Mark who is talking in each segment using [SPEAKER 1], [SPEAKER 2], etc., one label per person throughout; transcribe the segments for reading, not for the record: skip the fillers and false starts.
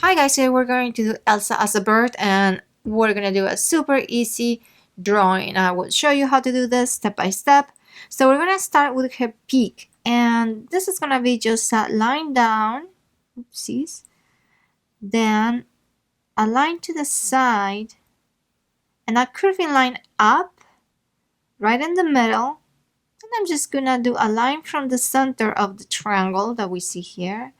[SPEAKER 1] Hi guys, today we're going to do Elsa as a bird and we're going to do a super easy drawing. I will show you how to do this step by step. So we're going to start with her peak, and this is going to be just a line down, oopsies, then a line to the side and a curving line up right in the middle. And I'm just going to do a line from the center of the triangle that we see here.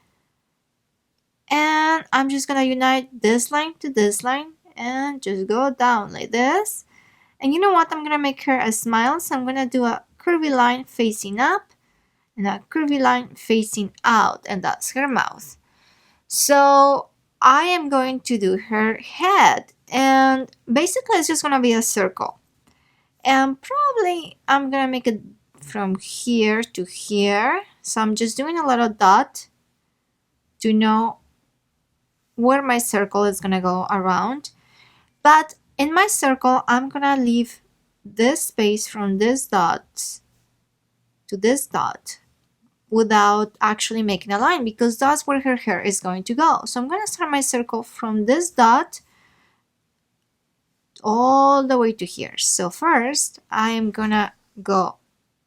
[SPEAKER 1] And I'm just gonna unite this line to this line and just go down like this. And you know what? I'm gonna make her a smile, so I'm gonna do a curvy line facing up and a curvy line facing out, and that's her mouth. So I am going to do her head, and basically it's just gonna be a circle. And probably I'm gonna make it from here to here. So I'm just doing a little dot to know where my circle is gonna go around. But in my circle, I'm gonna leave this space from this dot to this dot without actually making a line, because that's where her hair is going to go. So I'm gonna start my circle from this dot all the way to here. So first, I'm gonna go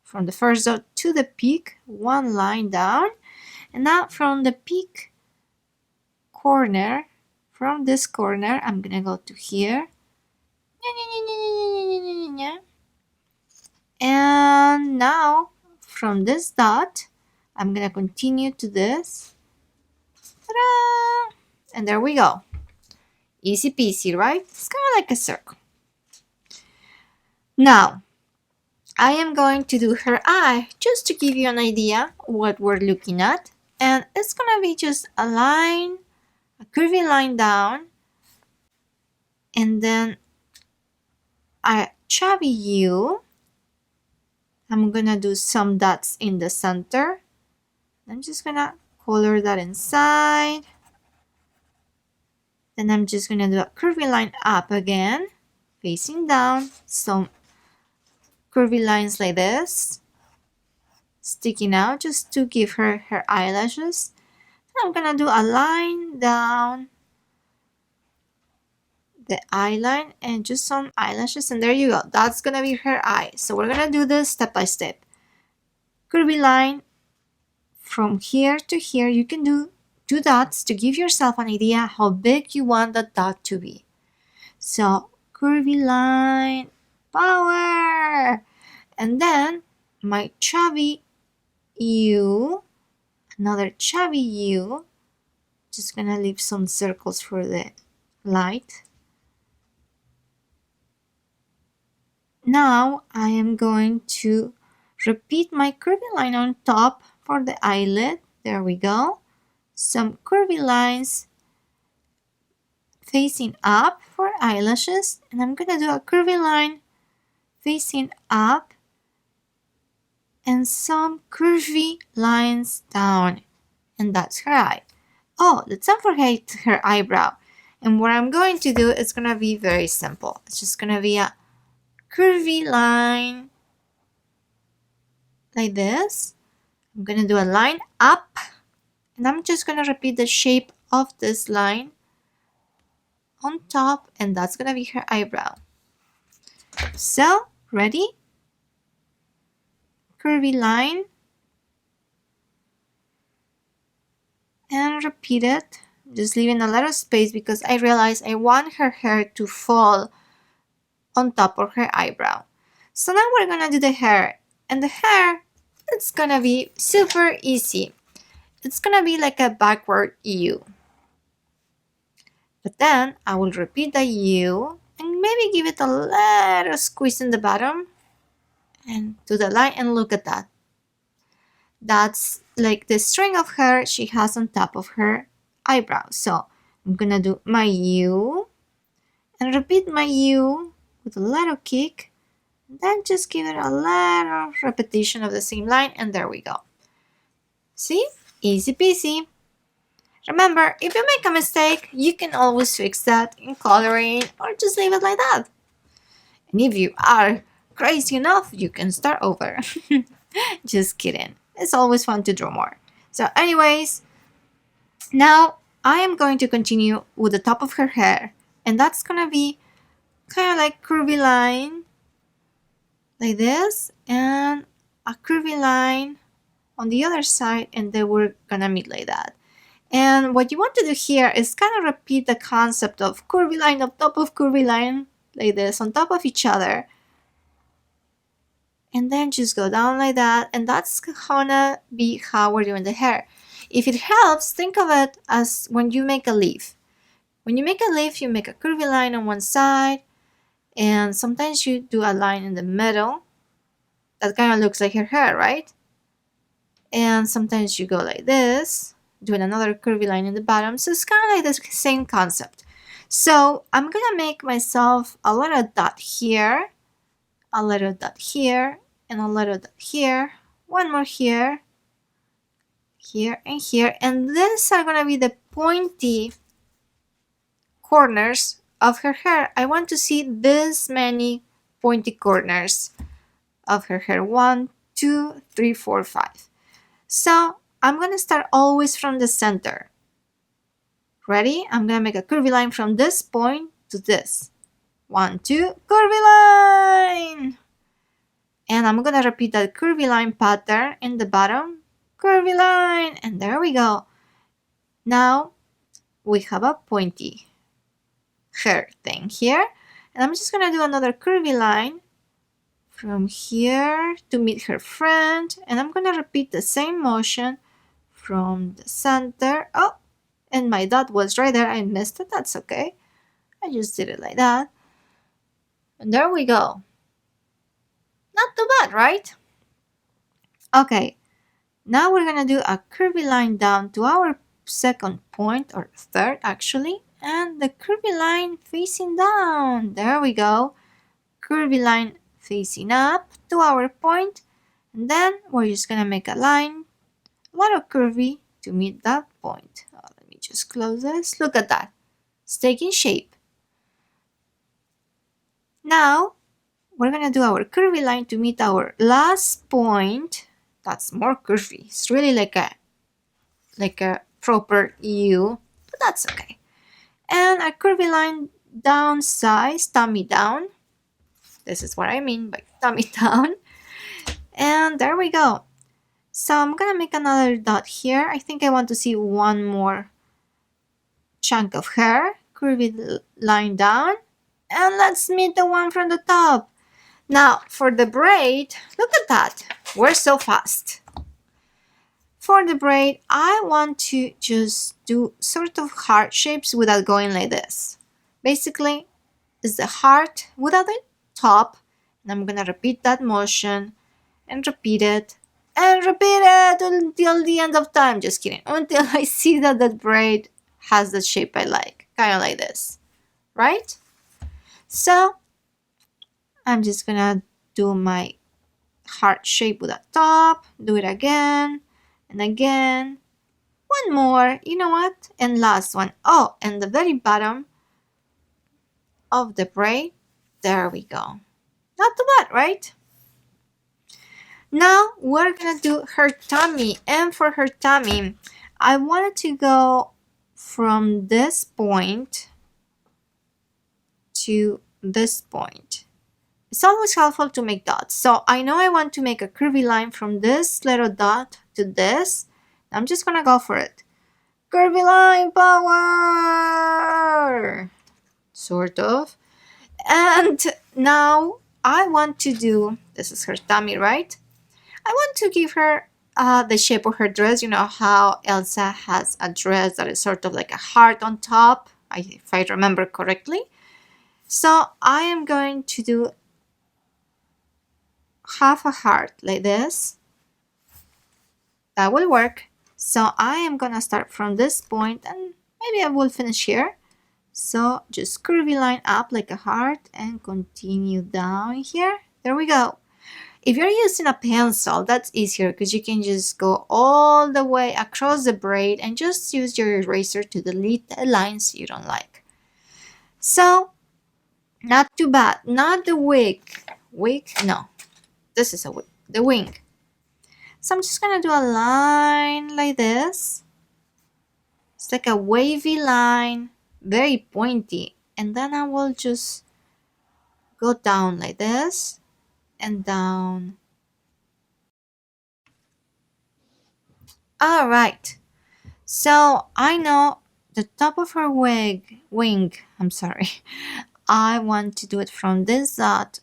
[SPEAKER 1] from the first dot to the peak, one line down, and now from the peak corner, from this corner, I'm gonna go to here. And now from this dot, I'm gonna continue to this. Ta-da! And there we go. Easy peasy, right? It's kind of like a circle. Now, I am going to do her eye just to give you an idea what we're looking at. And it's gonna be just a line, a curvy line down, and then a chubby U. I'm gonna do some dots in the center. I'm just gonna color that inside. Then I'm just gonna do a curvy line up again, facing down, some curvy lines like this, sticking out just to give her her eyelashes. Then I'm gonna do a line down the eye line and just some eyelashes, and there you go. That's gonna be her eye. So we're gonna do this step by step. Curvy line from here to here. You can do 2 dots to give yourself an idea how big you want that dot to be. So curvy line, power, and then my chubby U, another chubby U. Just gonna leave some circles for the light. Now I am going to repeat my curvy line on top for the eyelid. There we go. Some curvy lines facing up for eyelashes, and I'm gonna do a curvy line facing up and some curvy lines down, and that's her eye. Oh, let's not forget her eyebrow. And what I'm going to do is gonna be very simple. It's just gonna be a curvy line like this. I'm gonna do a line up, and I'm just gonna repeat the shape of this line on top, and that's gonna be her eyebrow. So, ready? Curvy line, and repeat it, just leaving a little space because I realize I want her hair to fall on top of her eyebrow. So now we're gonna do the hair, and the hair, it's gonna be super easy. It's gonna be like a backward U. But then I will repeat the U and maybe give it a little squeeze in the bottom and to the line, and look at that. That's like the string of hair she has on top of her eyebrow. So I'm gonna do my U and repeat my U with a little kick, and then just give it a little repetition of the same line, and there we go. See? Easy peasy. Remember, if you make a mistake, you can always fix that in coloring or just leave it like that. And if you are crazy enough, you can start over. Just kidding. It's always fun to draw more. So anyways, now I am going to continue with the top of her hair, and that's gonna be kind of like curvy line like this, and a curvy line on the other side, and then we're gonna meet like that. And what you want to do here is kind of repeat the concept of curvy line on top of curvy line like this on top of each other, and then just go down like that, and that's gonna be how we're doing the hair. If it helps, think of it as when you make a leaf. When you make a leaf, you make a curvy line on one side, and sometimes you do a line in the middle that kind of looks like her hair, right? And sometimes you go like this, doing another curvy line in the bottom. So it's kind of like the same concept. So I'm gonna make myself a little dot here, a little dot here, and a little dot here, one more here, here, and here. And these are gonna be the pointy corners of her hair. I want to see this many pointy corners of her hair. 1, 2, 3, 4, 5. So I'm gonna start always from the center. Ready? I'm gonna make a curvy line from this point to this. 1, 2, curvy line! And I'm gonna repeat that curvy line pattern in the bottom. Curvy line! And there we go. Now we have a pointy hair thing here. And I'm just gonna do another curvy line from here to meet her friend. And I'm gonna repeat the same motion from the center. Oh, and my dot was right there. I missed it. That's okay. I just did it like that. And there we go. Not too bad, right? Okay. Now we're gonna do a curvy line down to our second point, or third actually. And the curvy line facing down. There we go. Curvy line facing up to our point. And then we're just gonna make a line, a little curvy to meet that point. Let me just close this. Look at that. It's taking shape. Now we're gonna do our curvy line to meet our last point. That's more curvy. It's really like a proper U, but that's okay. And a curvy line down size, tummy down. This is what I mean by tummy down. And there we go. So I'm gonna make another dot here. I think I want to see one more chunk of hair. Curvy line down. And let's meet the one from the top. Now for the braid, look at that. We're so fast. For the braid, I want to just do sort of heart shapes without going like this. Basically, it's the heart without the top. And I'm gonna repeat that motion and repeat it and repeat it until the end of time. Just kidding. Until I see that the braid has the shape I like. Kind of like this. Right? So I'm just gonna do my heart shape with a top. Do it again and again. One more. You know what? And last one. Oh, and the very bottom of the braid. There we go. Not too bad, right? Now we're gonna do her tummy, and for her tummy, I wanted to go from this point to this point. It's always helpful to make dots. So I know I want to make a curvy line from this little dot to this. I'm just gonna go for it. Curvy line power! Sort of. And now I want to do, this is her tummy, right? I want to give her the shape of her dress. You know how Elsa has a dress that is sort of like a heart on top, if I remember correctly. So I am going to do half a heart like this. That will work. So I am gonna start from this point and maybe I will finish here. So just curvy line up like a heart and continue down here. There we go. If you're using a pencil, that's easier because you can just go all the way across the braid and just use your eraser to delete the lines you don't like. So, not too bad. Not the wig. Wig? No. This is a wig. The wing. So I'm just going to do a line like this. It's like a wavy line, very pointy. And then I will just go down like this and down. All right. So I know the top of her wing, I'm sorry. I want to do it from this dot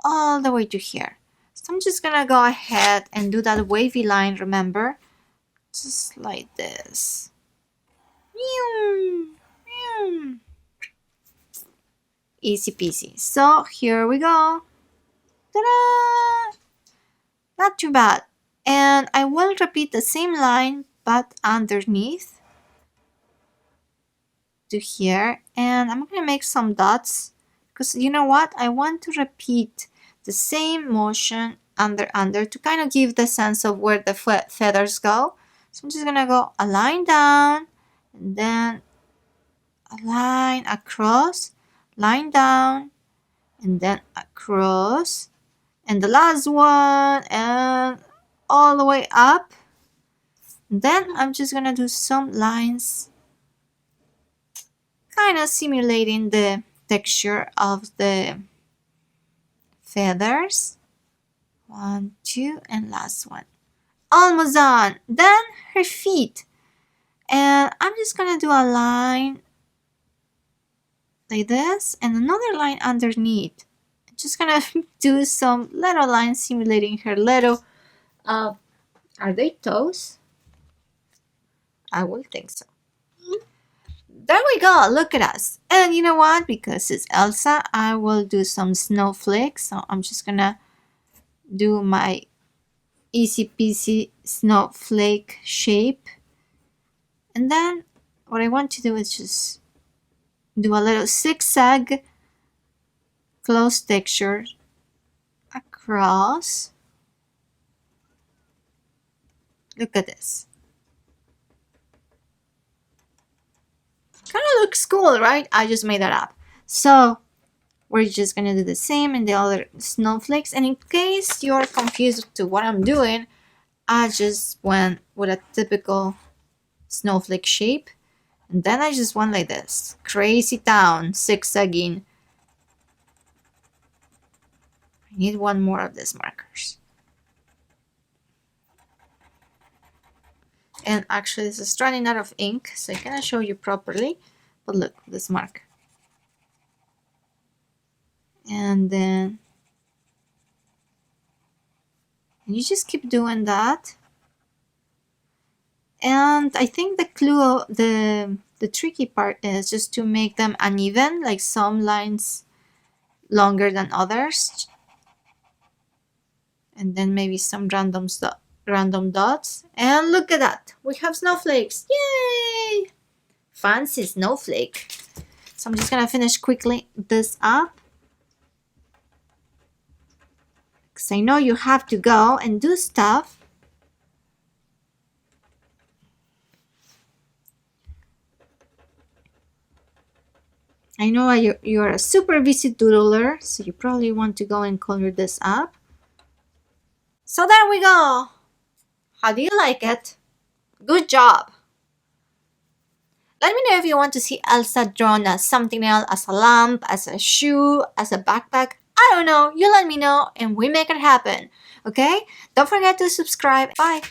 [SPEAKER 1] all the way to here. So I'm just gonna go ahead and do that wavy line, remember? Just like this. Easy peasy. So here we go. Ta-da! Not too bad. And I will repeat the same line but underneath to here. And I'm going to make some dots because you know what? I want to repeat the same motion under to kind of give the sense of where the feathers go. So I'm just going to go a line down and then a line across, line down, and then across, and the last one, and all the way up. And then I'm just gonna do some lines kind of simulating the texture of the feathers. 1, 2, and last one. Almost done. Then her feet, and I'm just gonna do a line like this and another line underneath. I'm just gonna do some little lines simulating her little are they toes? I will think so. There we go, look at us. And you know what, because it's Elsa, I will do some snowflakes. So I'm just gonna do my easy peasy snowflake shape. And then what I want to do is just do a little zigzag close texture across. Look at this. Kind of looks cool, right? I just made that up. So we're just gonna do the same in the other snowflakes. And in case you're confused to what I'm doing, I just went with a typical snowflake shape. And then I just went like this. Crazy town, zigzagging. I need one more of these markers. And actually this is running out of ink, so I cannot show you properly. But look, this mark. And then you just keep doing that. And I think the clue, the tricky part is just to make them uneven, like some lines longer than others. And then maybe some random dots. And look at that, we have snowflakes. Yay! Fancy snowflake. So I'm just gonna finish quickly this up, because I know you have to go and do stuff. I know you're a super busy doodler, so you probably want to go and color this up. So there we go. How do you like it? Good job. Let me know if you want to see Elsa drawn as something else, as a lamp, as a shoe, as a backpack. I don't know. You let me know and we make it happen. Okay? Don't forget to subscribe. Bye.